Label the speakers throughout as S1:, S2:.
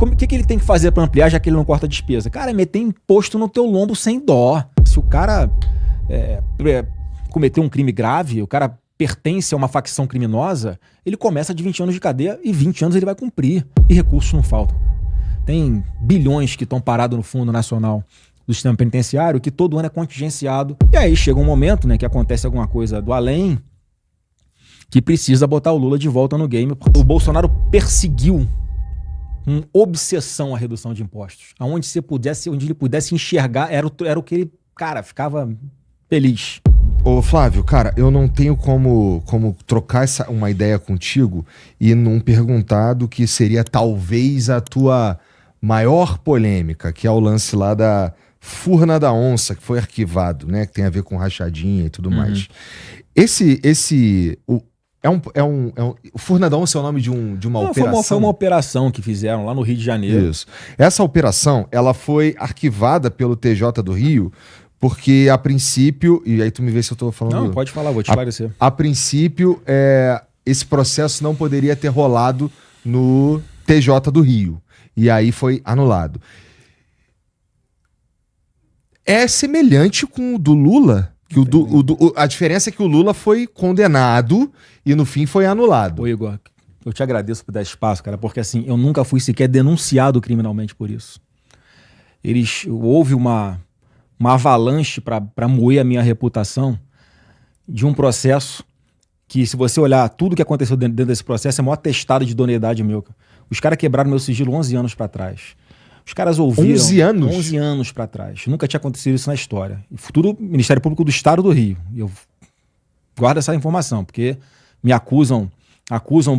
S1: O que ele tem que fazer para ampliar, já que ele não corta a despesa? Cara, é meter imposto no teu lombo sem dó. Se o cara cometeu um crime grave, o cara pertence a uma facção criminosa, ele começa de 20 anos de cadeia e 20 anos ele vai cumprir. E recursos não faltam. Tem bilhões que estão parados no Fundo Nacional do Sistema Penitenciário, que todo ano é contingenciado. E aí chega um momento, né, que acontece alguma coisa do além, que precisa botar o Lula de volta no game. O Bolsonaro perseguiu com obsessão a redução de impostos. Onde ele pudesse enxergar, era o que ele, cara, ficava feliz.
S2: Ô Flávio, cara, eu não tenho como trocar uma ideia contigo e não perguntar do que seria talvez a tua maior polêmica, que é o lance lá da Furna da Onça, que foi arquivado, né? Que tem a ver com rachadinha e tudo mais. O Furna da Onça é o nome de uma operação?
S1: Foi uma operação que fizeram lá no Rio de Janeiro.
S2: Isso. Essa operação, ela foi arquivada pelo TJ do Rio, porque a princípio, e aí tu me vê se eu tô falando...
S1: Não, pode falar, vou te esclarecer.
S2: A princípio, esse processo não poderia ter rolado no TJ do Rio. E aí foi anulado. É semelhante com o do Lula, que a diferença é que o Lula foi condenado e no fim foi anulado.
S1: Ô Igor, eu te agradeço por dar espaço, cara, porque assim, eu nunca fui sequer denunciado criminalmente por isso. Houve uma avalanche para moer a minha reputação de um processo que, se você olhar tudo que aconteceu dentro desse processo, é o maior atestado de idoneidade meu. Os caras quebraram meu sigilo 11 anos para trás. Os caras ouviram...
S2: 11 anos?
S1: 11 anos para trás. Nunca tinha acontecido isso na história. E futuro Ministério Público do Estado do Rio. E eu guardo essa informação, porque me acusam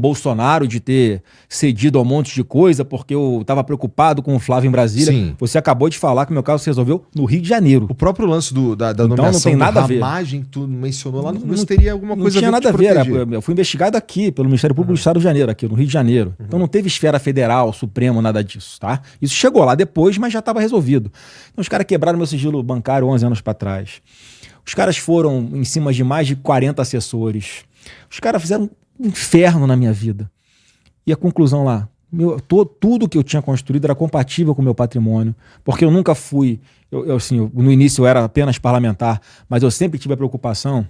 S1: Bolsonaro de ter cedido a um monte de coisa porque eu estava preocupado com o Flávio em Brasília. Sim. Você acabou de falar que o meu caso se resolveu no Rio de Janeiro.
S2: O próprio lance da nomeação
S1: não tem nada a ver.
S2: Ramagem que tu mencionou lá no começo teria alguma coisa
S1: a ver. Não tinha nada a ver. Eu fui investigado aqui pelo Ministério Público do Estado de Janeiro, aqui no Rio de Janeiro. Então não teve esfera federal, Supremo, nada disso, tá? Isso chegou lá depois, mas já estava resolvido. Então os caras quebraram meu sigilo bancário 11 anos para trás. Os caras foram em cima de mais de 40 assessores. Os caras fizeram um inferno na minha vida. E a conclusão lá, tudo que eu tinha construído era compatível com o meu patrimônio, porque eu nunca fui, no início eu era apenas parlamentar, mas eu sempre tive a preocupação,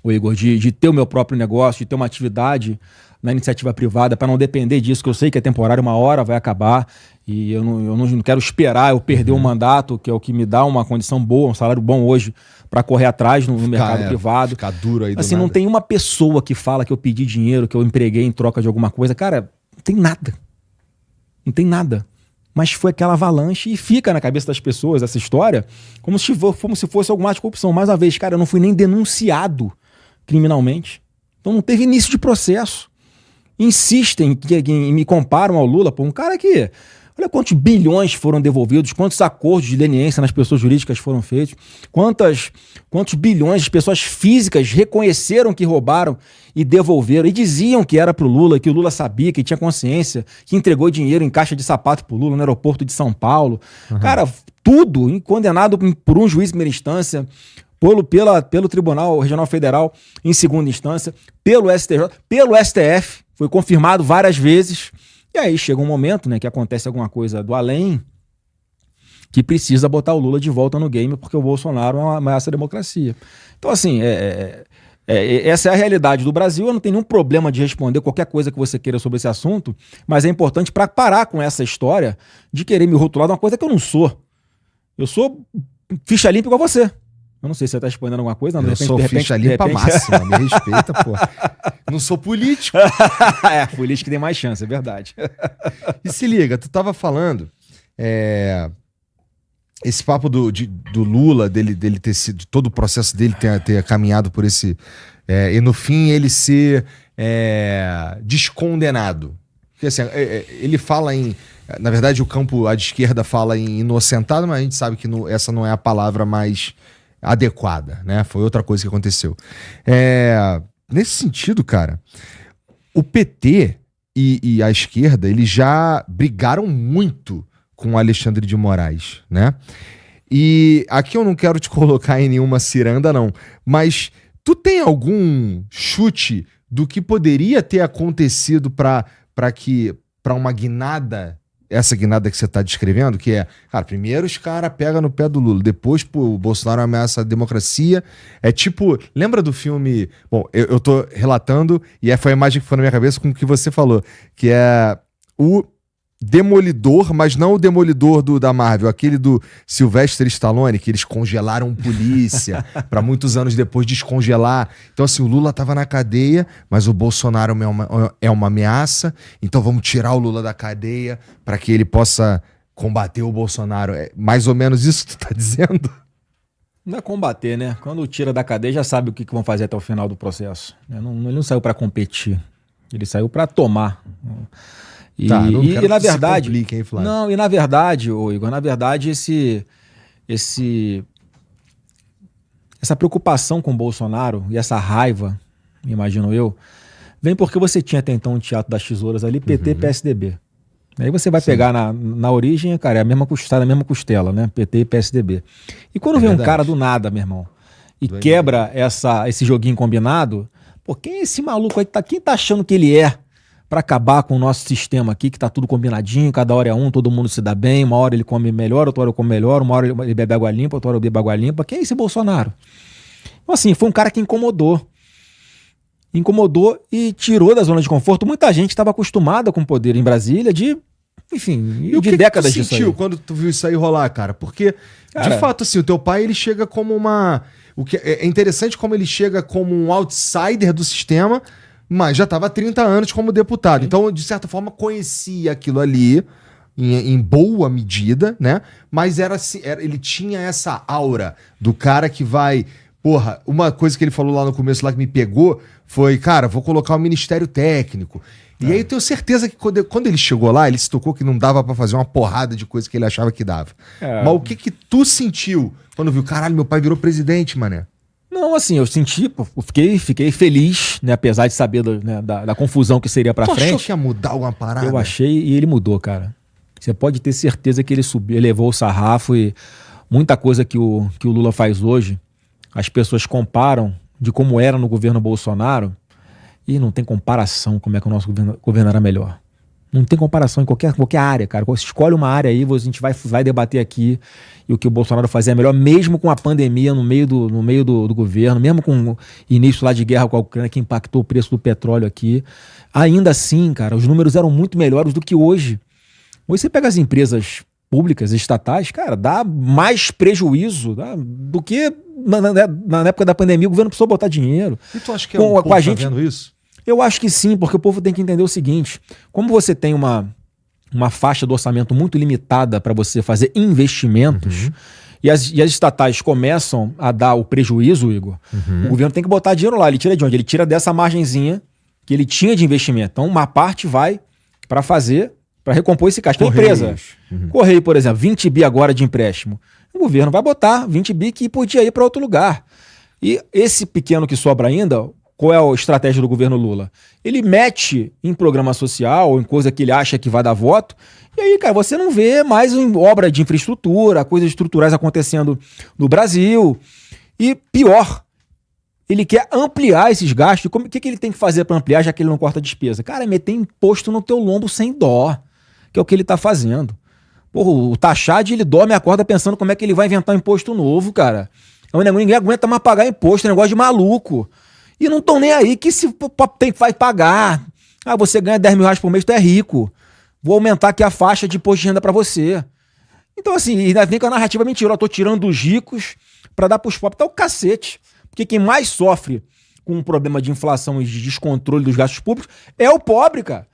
S1: Igor, de ter o meu próprio negócio, de ter uma atividade na iniciativa privada, para não depender disso, que eu sei que é temporário, uma hora vai acabar, e eu não quero esperar eu perder um mandato, que é o que me dá uma condição boa, um salário bom hoje, para correr atrás no mercado privado.
S2: Ficar duro aí do
S1: assim,
S2: nada.
S1: Não tem uma pessoa que fala que eu pedi dinheiro, que eu empreguei em troca de alguma coisa. Cara, não tem nada. Não tem nada. Mas foi aquela avalanche e fica na cabeça das pessoas essa história como se fosse alguma de corrupção. Mais uma vez, cara, eu não fui nem denunciado criminalmente. Então não teve início de processo. Insistem que me comparam ao Lula, um cara que... Olha quantos bilhões foram devolvidos, quantos acordos de leniência nas pessoas jurídicas foram feitos, quantos bilhões de pessoas físicas reconheceram que roubaram e devolveram, e diziam que era pro Lula, que o Lula sabia, que tinha consciência, que entregou dinheiro em caixa de sapato pro Lula no aeroporto de São Paulo. Cara, tudo condenado por um juiz de primeira instância, pelo Tribunal Regional Federal em segunda instância, pelo STJ, pelo STF, foi confirmado várias vezes. E aí chega um momento, né, que acontece alguma coisa do além, que precisa botar o Lula de volta no game, porque o Bolsonaro é uma ameaça à democracia. Então, assim, essa é a realidade do Brasil. Eu não tenho nenhum problema de responder qualquer coisa que você queira sobre esse assunto, mas é importante para parar com essa história de querer me rotular de uma coisa que eu não sou. Eu sou ficha limpa igual você. Eu não sei se você está respondendo alguma coisa.
S2: Eu sou ficha limpa máxima, me respeita, pô. Não sou político.
S1: Político tem mais chance, é verdade.
S2: E se liga, tu tava falando esse papo do Lula, dele ter sido, todo o processo dele ter caminhado por esse... e no fim ele ser descondenado. Porque assim, ele fala em... Na verdade o campo à esquerda fala em inocentado, mas a gente sabe que essa não é a palavra mais adequada, né? Foi outra coisa que aconteceu. Nesse sentido, cara, o PT e a esquerda, eles já brigaram muito com o Alexandre de Moraes, né? E aqui eu não quero te colocar em nenhuma ciranda, não, mas tu tem algum chute do que poderia ter acontecido para uma guinada essa guinada que você tá descrevendo, que é, cara, primeiro os caras pegam no pé do Lula, depois o Bolsonaro ameaça a democracia. É tipo, lembra do filme... Bom, eu tô relatando, e foi a imagem que foi na minha cabeça com o que você falou, que é o Demolidor, mas não o Demolidor da Marvel, aquele do Sylvester Stallone, que eles congelaram polícia para muitos anos depois descongelar. Então, assim, o Lula tava na cadeia, mas o Bolsonaro é uma ameaça, então vamos tirar o Lula da cadeia para que ele possa combater o Bolsonaro. É mais ou menos isso que tu tá dizendo?
S1: Não é combater, né? Quando tira da cadeia, já sabe o que vão fazer até o final do processo. Ele não saiu para competir, ele saiu para tomar. E,
S2: tá, não quero
S1: na
S2: que
S1: verdade,
S2: se complique, hein, Flávio?
S1: não, e na verdade, Igor, na verdade essa preocupação com o Bolsonaro e essa raiva, imagino eu, vem porque você tinha até então um teatro das tesouras ali, PT e PSDB. Aí você vai pegar na origem, cara, é a mesma costela, né? PT e PSDB. E quando vem um cara do nada, meu irmão, e quebra esse joguinho combinado, pô, quem é esse maluco aí? Quem tá achando que ele é para acabar com o nosso sistema aqui, que tá tudo combinadinho, cada hora é um, todo mundo se dá bem, uma hora ele come melhor, outra hora ele come melhor, uma hora ele bebe água limpa, outra hora ele bebe água limpa. Quem é esse Bolsonaro? Então, assim, foi um cara que incomodou e tirou da zona de conforto. Muita gente estava acostumada com o poder em Brasília
S2: E o
S1: de
S2: que
S1: décadas
S2: que tu sentiu quando tu viu isso aí rolar, cara? Porque, de fato, assim, o teu pai, ele chega como o que é interessante como ele chega como um outsider do sistema, mas já estava há 30 anos como deputado. Então, de certa forma, conhecia aquilo ali em boa medida, né? Mas ele tinha essa aura do cara que vai... Porra, uma coisa que ele falou lá no começo, lá que me pegou, foi, cara, vou colocar o Ministério Técnico. E aí eu tenho certeza que quando ele chegou lá, ele se tocou que não dava pra fazer uma porrada de coisa que ele achava que dava. Mas o que tu sentiu quando viu, caralho, meu pai virou presidente, mané?
S1: Não, assim, eu senti, fiquei feliz, né, apesar de saber da confusão que seria pra frente.
S2: Tu achou que ia mudar alguma parada?
S1: Eu achei e ele mudou, cara. Você pode ter certeza que ele subiu, elevou o sarrafo e muita coisa que o Lula faz hoje, as pessoas comparam de como era no governo Bolsonaro e não tem comparação como é que o nosso governo era melhor. Não tem comparação em qualquer área, cara. Você escolhe uma área aí, a gente vai debater aqui e o que o Bolsonaro fazia melhor, mesmo com a pandemia no meio do governo, mesmo com o início lá de guerra com a Ucrânia, que impactou o preço do petróleo aqui. Ainda assim, cara, os números eram muito melhores do que hoje. Hoje você pega as empresas públicas, estatais, cara, dá mais prejuízo do que na época da pandemia o governo precisou botar dinheiro.
S2: E tu acha que o povo tá vendo isso?
S1: Eu acho que sim, porque o povo tem que entender o seguinte, como você tem uma faixa do orçamento muito limitada para você fazer investimentos, e as estatais começam a dar o prejuízo, Igor, o governo tem que botar dinheiro lá. Ele tira de onde? Ele tira dessa margenzinha que ele tinha de investimento. Então uma parte vai para recompor esse caixa. A empresa, Correio, por exemplo, 20 bi agora de empréstimo. O governo vai botar 20 bi que podia ir para outro lugar. E esse pequeno que sobra ainda... Qual é a estratégia do governo Lula? Ele mete em programa social, ou em coisa que ele acha que vai dar voto, e aí, cara, você não vê mais obra de infraestrutura, coisas estruturais acontecendo no Brasil. E pior, ele quer ampliar esses gastos. O que ele tem que fazer para ampliar, já que ele não corta despesa? Cara, é meter imposto no teu lombo sem dó, que é o que ele tá fazendo. Porra, o Taxade, ele dorme e acorda pensando como é que ele vai inventar um imposto novo, cara. Ninguém aguenta mais pagar imposto, é um negócio de maluco. E não estão nem aí que se vai pagar. Ah, você ganha 10 mil reais por mês, tu é rico. Vou aumentar aqui a faixa de imposto de renda para você. Então, assim, ainda vem com a narrativa mentira. Eu tô tirando dos ricos para dar pros pobres. Tá o cacete. Porque quem mais sofre com um problema de inflação e de descontrole dos gastos públicos é o pobre, cara.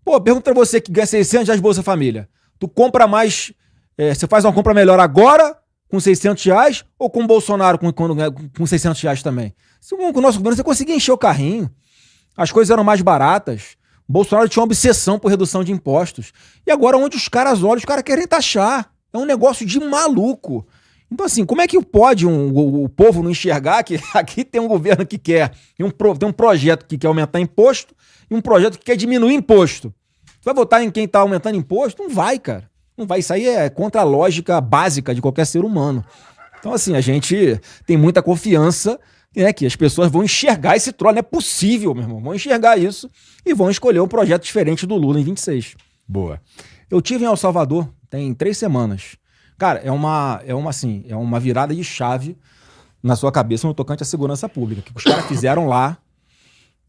S1: Pô, pergunta pra você que ganha 600 reais de Bolsa Família. Tu compra mais... você faz uma compra melhor agora com 600 reais ou com o Bolsonaro com 600 reais também? Com o nosso governo você conseguia encher o carrinho, as coisas eram mais baratas, o Bolsonaro tinha uma obsessão por redução de impostos, e agora onde os caras olham, os caras querem taxar, é um negócio de maluco. Então assim, como é que pode o povo não enxergar que aqui tem um governo que quer, tem um projeto que quer aumentar imposto e um projeto que quer diminuir imposto? Você vai votar em quem está aumentando imposto? Não vai, cara. Não vai. Isso aí é contra a lógica básica de qualquer ser humano. Então assim, a gente tem muita confiança que as pessoas vão enxergar esse troço. Não é possível, meu irmão. Vão enxergar isso e vão escolher um projeto diferente do Lula em 26.
S2: Boa.
S1: Eu tive em El Salvador, tem 3 semanas. Cara, é uma virada de chave na sua cabeça no tocante à segurança pública, que os caras fizeram lá,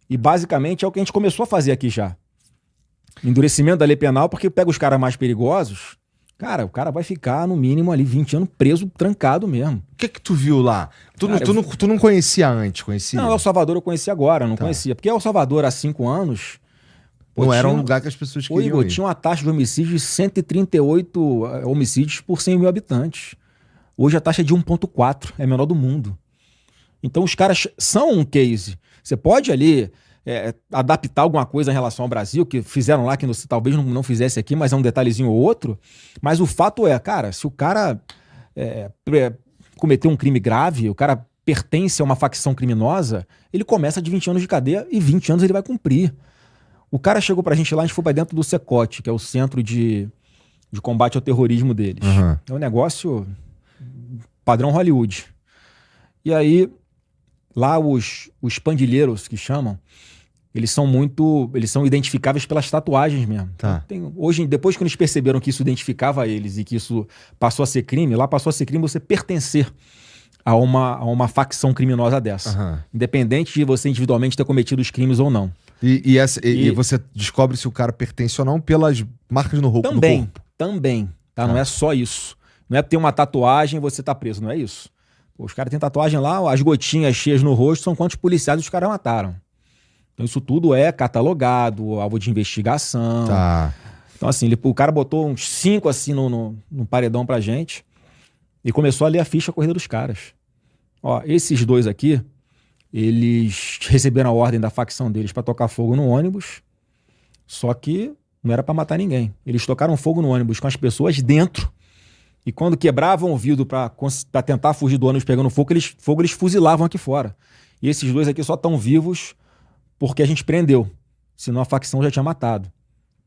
S1: e basicamente é o que a gente começou a fazer aqui já. Endurecimento da lei penal, porque pega os caras mais perigosos, cara, o cara vai ficar no mínimo ali 20 anos preso, trancado mesmo.
S2: O que tu viu lá? Tu não conhecia antes, conhecia?
S1: Não, El Salvador eu conheci agora, não conhecia. Porque El Salvador, há 5 anos...
S2: Não era um lugar que as pessoas queriam
S1: Igor, tinha uma taxa de homicídio de 138 homicídios por 100 mil habitantes. Hoje a taxa é de 1,4, é a menor do mundo. Então os caras são um case. Você pode ali adaptar alguma coisa em relação ao Brasil, que fizeram lá, que talvez não fizesse aqui, mas é um detalhezinho ou outro. Mas o fato é, cara, se o cara cometeu um crime grave, o cara pertence a uma facção criminosa, ele começa de 20 anos de cadeia e 20 anos ele vai cumprir. O cara chegou pra gente lá, a gente foi pra dentro do CECOT, que é o centro de combate ao terrorismo deles.
S2: Uhum.
S1: É um negócio padrão Hollywood. E aí, lá os pandilheiros que chamam, eles são identificáveis pelas tatuagens mesmo.
S2: Tá.
S1: Hoje, depois que eles perceberam que isso identificava eles e que isso passou a ser crime, lá passou a ser crime você pertencer a uma facção criminosa dessa.
S2: Uhum.
S1: Independente de você individualmente ter cometido os crimes ou não.
S2: E você descobre se o cara pertence ou não pelas marcas no corpo.
S1: Também. Tá? Não é só isso. Não é ter uma tatuagem e você tá preso, não é isso. Pô, os caras têm tatuagem lá, as gotinhas cheias no rosto são quantos policiais os caras mataram. Então isso tudo é catalogado, alvo de investigação.
S2: Tá.
S1: Então assim, o cara botou uns 5 assim no paredão pra gente e começou a ler a ficha corrida dos caras. Ó, esses 2 aqui, eles receberam a ordem da facção deles para tocar fogo no ônibus, só que não era para matar ninguém. Eles tocaram fogo no ônibus com as pessoas dentro, e quando quebravam o vidro para tentar fugir do ônibus pegando fogo, eles fuzilavam aqui fora. E esses 2 aqui só estão vivos porque a gente prendeu, senão a facção já tinha matado.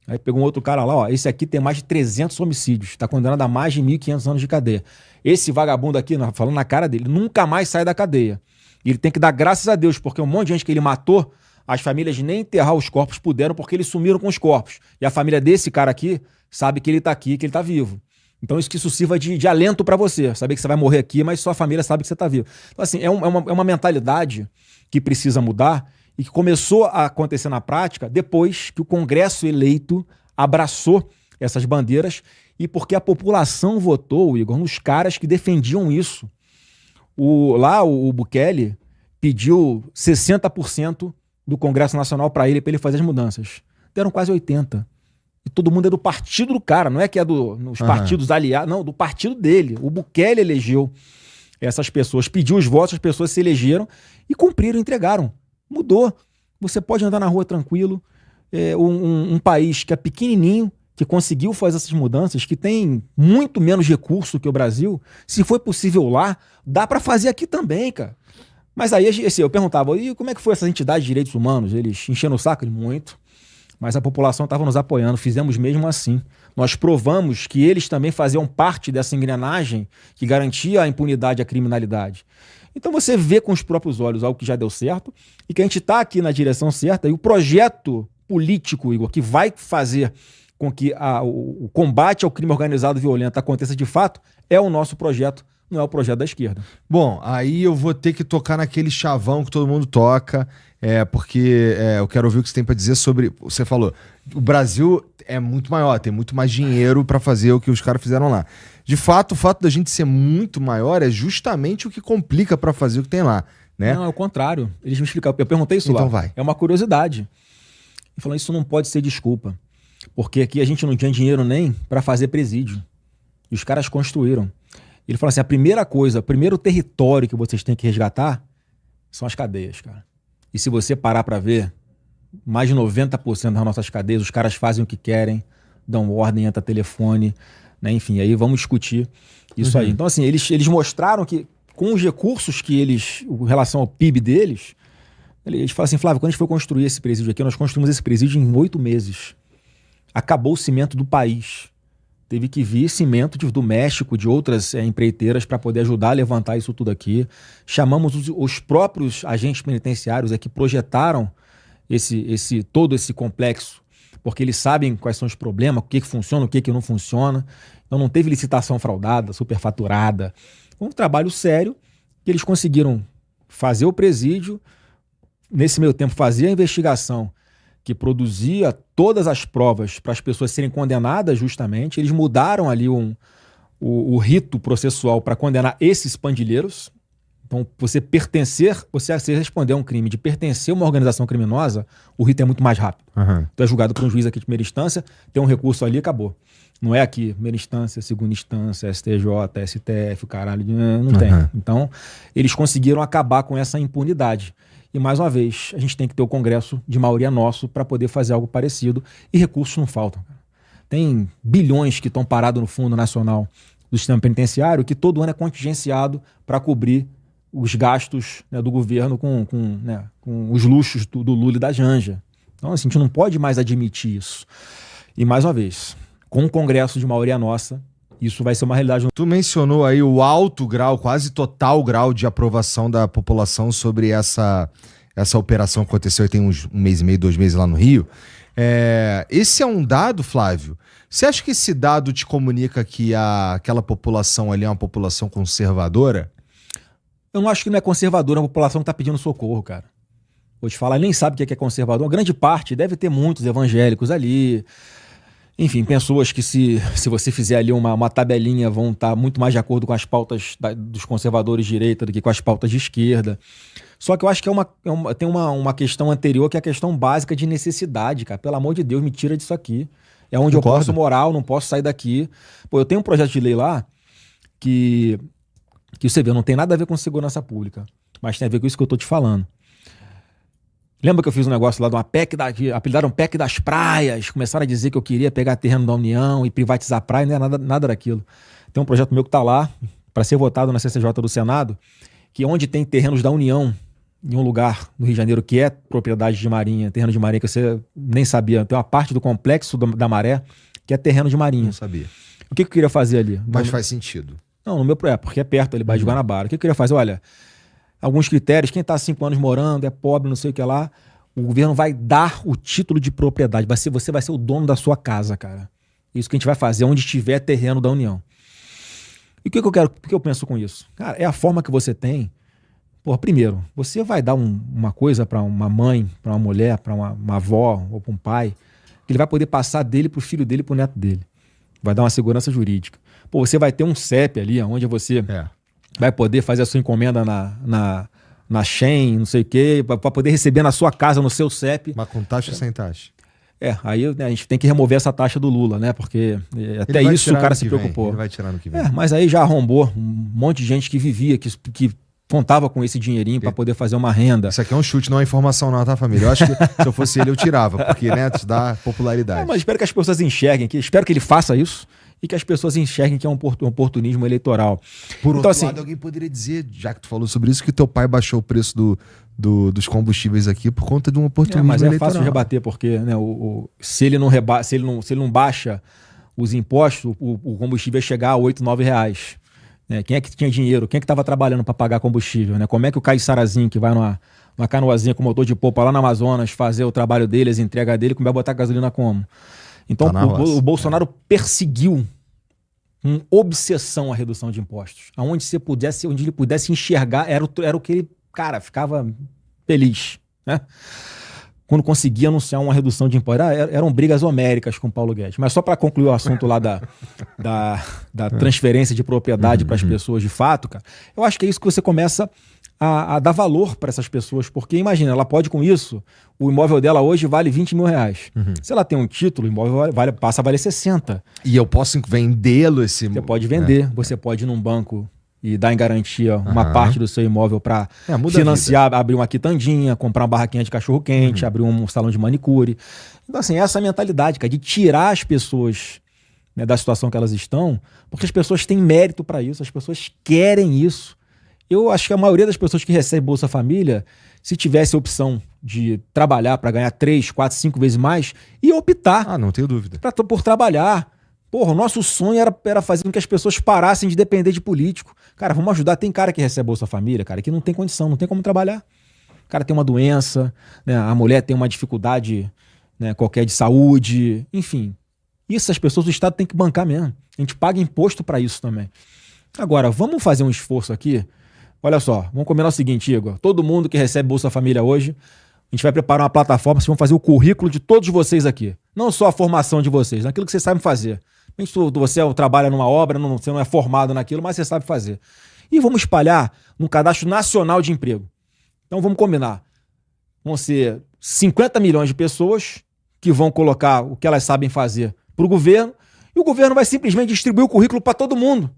S1: Aí pegou um outro cara lá, ó, esse aqui tem mais de 300 homicídios, está condenado a mais de 1.500 anos de cadeia. Esse vagabundo aqui, falando na cara dele, nunca mais sai da cadeia. E ele tem que dar graças a Deus, porque um monte de gente que ele matou, as famílias nem enterrar os corpos puderam porque eles sumiram com os corpos. E a família desse cara aqui sabe que ele tá aqui, que ele tá vivo. Então isso sirva de alento para você, saber que você vai morrer aqui, mas sua família sabe que você tá vivo. Então assim, é uma mentalidade que precisa mudar e que começou a acontecer na prática depois que o Congresso eleito abraçou essas bandeiras e porque a população votou, Igor, nos caras que defendiam isso. O Bukele pediu 60% do Congresso Nacional para ele fazer as mudanças. Deram quase 80%. E todo mundo é do partido do cara, não é que é dos partidos aliados, não, do partido dele. O Bukele elegeu essas pessoas, pediu os votos, as pessoas se elegeram e cumpriram, entregaram. Mudou. Você pode andar na rua tranquilo. Um país que é pequenininho, que conseguiu fazer essas mudanças, que tem muito menos recurso que o Brasil, se foi possível lá, dá para fazer aqui também, cara. Mas aí assim, eu perguntava, e como é que foi essas entidades de direitos humanos? Eles encheram o saco? Muito. Mas a população estava nos apoiando, fizemos mesmo assim. Nós provamos que eles também faziam parte dessa engrenagem que garantia a impunidade e a criminalidade. Então você vê com os próprios olhos algo que já deu certo e que a gente está aqui na direção certa, e o projeto político, Igor, que vai fazer com que o combate ao crime organizado e violento aconteça de fato, é o nosso projeto, não é o projeto da esquerda.
S2: Bom, aí eu vou ter que tocar naquele chavão que todo mundo toca, porque eu quero ouvir o que você tem para dizer sobre... Você falou, o Brasil é muito maior, tem muito mais dinheiro para fazer o que os caras fizeram lá. De fato, o fato da gente ser muito maior é justamente o que complica para fazer o que tem lá, né?
S1: Não, é o contrário. Eles me explicaram. Eu perguntei isso lá.
S2: Então vai.
S1: É uma curiosidade. Ele falou, isso não pode ser desculpa. Porque aqui a gente não tinha dinheiro nem para fazer presídio. E os caras construíram. Ele falou assim, a primeira coisa, o primeiro território que vocês têm que resgatar são as cadeias, cara. E se você parar para ver, mais de 90% das nossas cadeias, os caras fazem o que querem, dão ordem, entra telefone, né? Enfim, aí vamos discutir isso aí. Então, assim, eles mostraram que com os recursos que em relação ao PIB deles, eles falam assim, Flávio, quando a gente foi construir esse presídio aqui, nós construímos esse presídio em 8 meses. Acabou o cimento do país. Teve que vir cimento do México, de outras empreiteiras, para poder ajudar a levantar isso tudo aqui. Chamamos os próprios agentes penitenciários que projetaram todo esse complexo porque eles sabem quais são os problemas, o que funciona, o que não funciona. Então não teve licitação fraudada, superfaturada. Foi um trabalho sério que eles conseguiram fazer o presídio, nesse meio tempo fazer a investigação que produzia todas as provas para as pessoas serem condenadas justamente. Eles mudaram ali o rito processual para condenar esses pandilheiros. Então, você responder a um crime de pertencer a uma organização criminosa, o rito é muito mais rápido.
S2: Uhum.
S1: Tu é julgado por um juiz aqui de primeira instância, tem um recurso ali e acabou. Não é aqui, primeira instância, segunda instância, STJ, STF, o caralho, não tem. Então, eles conseguiram acabar com essa impunidade. E, mais uma vez, a gente tem que ter o Congresso de maioria nosso para poder fazer algo parecido. E recursos não faltam. Tem bilhões que estão parados no Fundo Nacional do Sistema Penitenciário que todo ano é contingenciado para cobrir os gastos, né, do governo com os luxos do Lula e da Janja. Então, assim, a gente não pode mais admitir isso. E, mais uma vez, com o Congresso de maioria nossa, isso vai ser uma realidade.
S2: Tu mencionou aí o alto grau, quase total grau de aprovação da população sobre essa operação que aconteceu tem um mês e meio, 2 meses lá no Rio. Esse é um dado, Flávio? Você acha que esse dado te comunica que aquela população ali é uma população conservadora?
S1: Eu não acho que não é conservadora, é uma população que está pedindo socorro, cara. Vou te falar, nem sabe o que é conservador. Uma grande parte, deve ter muitos evangélicos ali. Enfim, pessoas que se você fizer ali uma tabelinha vão estar muito mais de acordo com as pautas dos conservadores de direita do que com as pautas de esquerda. Só que eu acho que tem uma questão anterior, que é a questão básica de necessidade, cara. Pelo amor de Deus, me tira disso aqui. É onde
S2: Concordo.
S1: eu posso morar, eu não posso sair daqui. Pô, eu tenho um projeto de lei lá que você vê, não tem nada a ver com segurança pública, mas tem a ver com isso que eu tô te falando. Lembra que eu fiz um negócio lá de uma PEC, apelidaram PEC das praias, começaram a dizer que eu queria pegar terreno da União e privatizar a praia, não é nada daquilo. Tem um projeto meu que tá lá, para ser votado na CCJ do Senado, que onde tem terrenos da União, em um lugar no Rio de Janeiro que é propriedade de marinha, terreno de marinha que você nem sabia, tem uma parte do complexo da Maré que é terreno de marinha.
S2: Não sabia.
S1: O que eu queria fazer ali?
S2: Mas faz sentido.
S1: Não, no meu porque é perto ali, Baía de Guanabara. O que eu queria fazer? Olha, alguns critérios, quem está há 5 anos morando, é pobre, não sei o que lá, o governo vai dar o título de propriedade. Você vai ser o dono da sua casa, cara. Isso que a gente vai fazer onde tiver terreno da União. E o que eu quero, o que eu penso com isso? Cara, é a forma que você tem. Porra, primeiro, você vai dar uma coisa para uma mãe, para uma mulher, para uma avó ou para um pai, que ele vai poder passar dele pro filho dele, pro neto dele. Vai dar uma segurança jurídica. Pô, você vai ter um CEP ali, onde você vai poder fazer a sua encomenda na Shein, não sei o quê, para poder receber na sua casa, no seu CEP.
S2: Mas com taxa ou sem taxa?
S1: Aí, né, a gente tem que remover essa taxa do Lula, né? Porque até isso o cara se preocupou.
S2: Ele vai tirar no que vem.
S1: Mas aí já arrombou um monte de gente que vivia, que contava com esse dinheirinho para poder fazer uma renda.
S2: Isso aqui é um chute, não é informação não, tá, família? Eu acho que se eu fosse ele, eu tirava, porque, né, te dá popularidade.
S1: Mas espero que as pessoas enxerguem, espero que ele faça isso e que as pessoas enxerguem que é um oportunismo eleitoral.
S2: Por outro lado, alguém poderia dizer, já que tu falou sobre isso, que teu pai baixou o preço dos combustíveis aqui por conta de um oportunismo eleitoral.
S1: Mas é fácil de rebater, porque né, se ele não baixa os impostos, o combustível ia chegar a R$8, R$9. Quem é que tinha dinheiro? Quem é que estava trabalhando para pagar combustível? Né? Como é que o Caissarazinho, que vai numa canoazinha com motor de polpa lá no Amazonas, fazer o trabalho dele, as entregas dele, como vai botar gasolina como? Então o Bolsonaro perseguiu com obsessão a redução de impostos. Onde ele pudesse enxergar, era o que ele, cara, ficava feliz, né? Quando conseguia anunciar uma redução de impostos. Eram brigas homéricas com o Paulo Guedes. Mas só para concluir o assunto lá da transferência de propriedade para as pessoas de fato, cara, eu acho que é isso que você começa a dar valor para essas pessoas. Porque imagina, ela pode com isso, o imóvel dela hoje vale R$20 mil. Se ela tem um título, o imóvel passa a valer 60.
S2: E eu posso vendê-lo
S1: Você pode vender, você pode ir num banco e dar em garantia uma parte do seu imóvel para financiar, abrir uma quitandinha, comprar uma barraquinha de cachorro-quente, abrir um salão de manicure. Então, assim, essa mentalidade, cara, de tirar as pessoas, né, da situação que elas estão, porque as pessoas têm mérito para isso, as pessoas querem isso. Eu acho que a maioria das pessoas que recebem Bolsa Família, se tivesse a opção de trabalhar para ganhar 3, 4, 5 vezes mais, ia optar.
S2: Não tenho dúvida.
S1: Por trabalhar. Porra, o nosso sonho era fazer com que as pessoas parassem de depender de político. Cara, vamos ajudar. Tem cara que recebe Bolsa Família, cara, que não tem condição, não tem como trabalhar. O cara tem uma doença, né? A mulher tem uma dificuldade, né? Qualquer de saúde, enfim. Isso as pessoas do Estado têm que bancar mesmo. A gente paga imposto para isso também. Agora, vamos fazer um esforço aqui. Olha só, vamos combinar o seguinte, Igor. Todo mundo que recebe Bolsa Família hoje, a gente vai preparar uma plataforma, vocês vão fazer o currículo de todos vocês aqui. Não só a formação de vocês, naquilo que vocês sabem fazer. Você trabalha numa obra, você não é formado naquilo, mas você sabe fazer. E vamos espalhar no Cadastro Nacional de Emprego. Então vamos combinar. Vão ser 50 milhões de pessoas que vão colocar o que elas sabem fazer para o governo, e o governo vai simplesmente distribuir o currículo para todo mundo,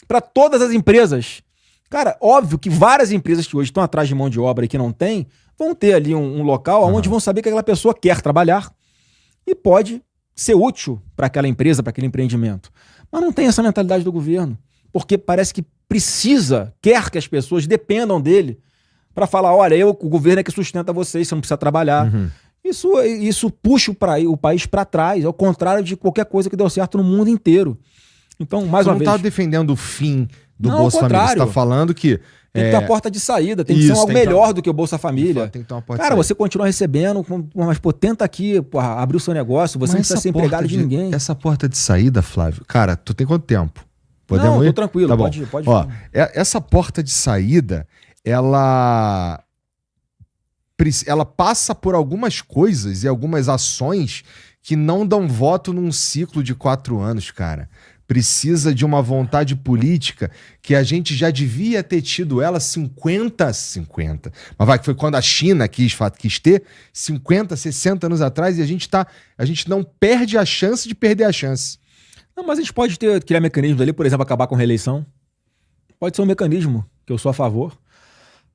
S1: para todas as empresas. Cara, óbvio que várias empresas que hoje estão atrás de mão de obra e que não tem, vão ter ali um local onde vão saber que aquela pessoa quer trabalhar e pode ser útil para aquela empresa, para aquele empreendimento. Mas não tem essa mentalidade do governo, porque parece que quer que as pessoas dependam dele para falar, olha, o governo é que sustenta vocês, você não precisa trabalhar. Isso puxa o país para trás, ao contrário de qualquer coisa que deu certo no mundo inteiro. Então, mais uma vez...
S2: Você não está defendendo o fim do
S1: Não,
S2: Bolsa
S1: ao
S2: Família, você
S1: contrário.
S2: está falando que...
S1: Tem que ter uma porta de saída, tem que ser algo melhor do que o Bolsa Família.
S2: Tem que ter uma porta de
S1: Cara,
S2: saída.
S1: você continua recebendo, mas pô, tenta aqui abrir o seu negócio, você não precisa ser empregado de ninguém.
S2: Essa porta de saída, Flávio, cara, tu tem quanto tempo?
S1: Não,
S2: ir?
S1: tô tranquilo,
S2: Tá bom.
S1: pode
S2: Ó, essa porta de saída, ela passa por algumas coisas e algumas ações que não dão voto num ciclo de 4 anos, cara. Precisa de uma vontade política que a gente já devia ter tido ela 50. Mas vai que foi quando a China quis ter 50, 60 anos atrás, e a gente não perde a chance de perder a chance.
S1: Não, mas a gente pode criar mecanismos ali, por exemplo, acabar com reeleição. Pode ser um mecanismo que eu sou a favor.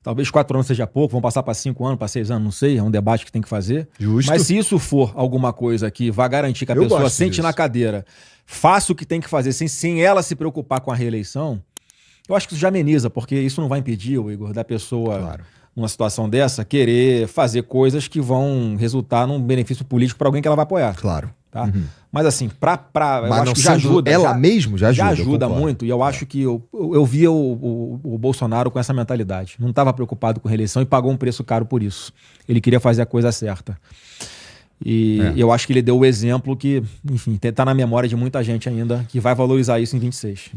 S1: Talvez 4 anos seja pouco, vão passar para 5 anos, para 6 anos, não sei, é um debate que tem que fazer.
S2: Justo.
S1: Mas se isso for alguma coisa que vai garantir que a pessoa sente na cadeira, faça o que tem que fazer sem ela se preocupar com a reeleição, eu acho que isso já ameniza, porque isso não vai impedir, Igor, da pessoa, numa situação dessa, querer fazer coisas que vão resultar num benefício político para alguém que ela vai apoiar.
S2: Claro.
S1: Tá? Mas assim, eu acho que
S2: já ajuda. Ela mesmo já ajuda.
S1: Já ajuda muito. E eu acho que eu via o Bolsonaro com essa mentalidade. Não estava preocupado com reeleição e pagou um preço caro por isso. Ele queria fazer a coisa certa. E eu acho que ele deu o exemplo que, enfim, está na memória de muita gente ainda que vai valorizar isso em 26.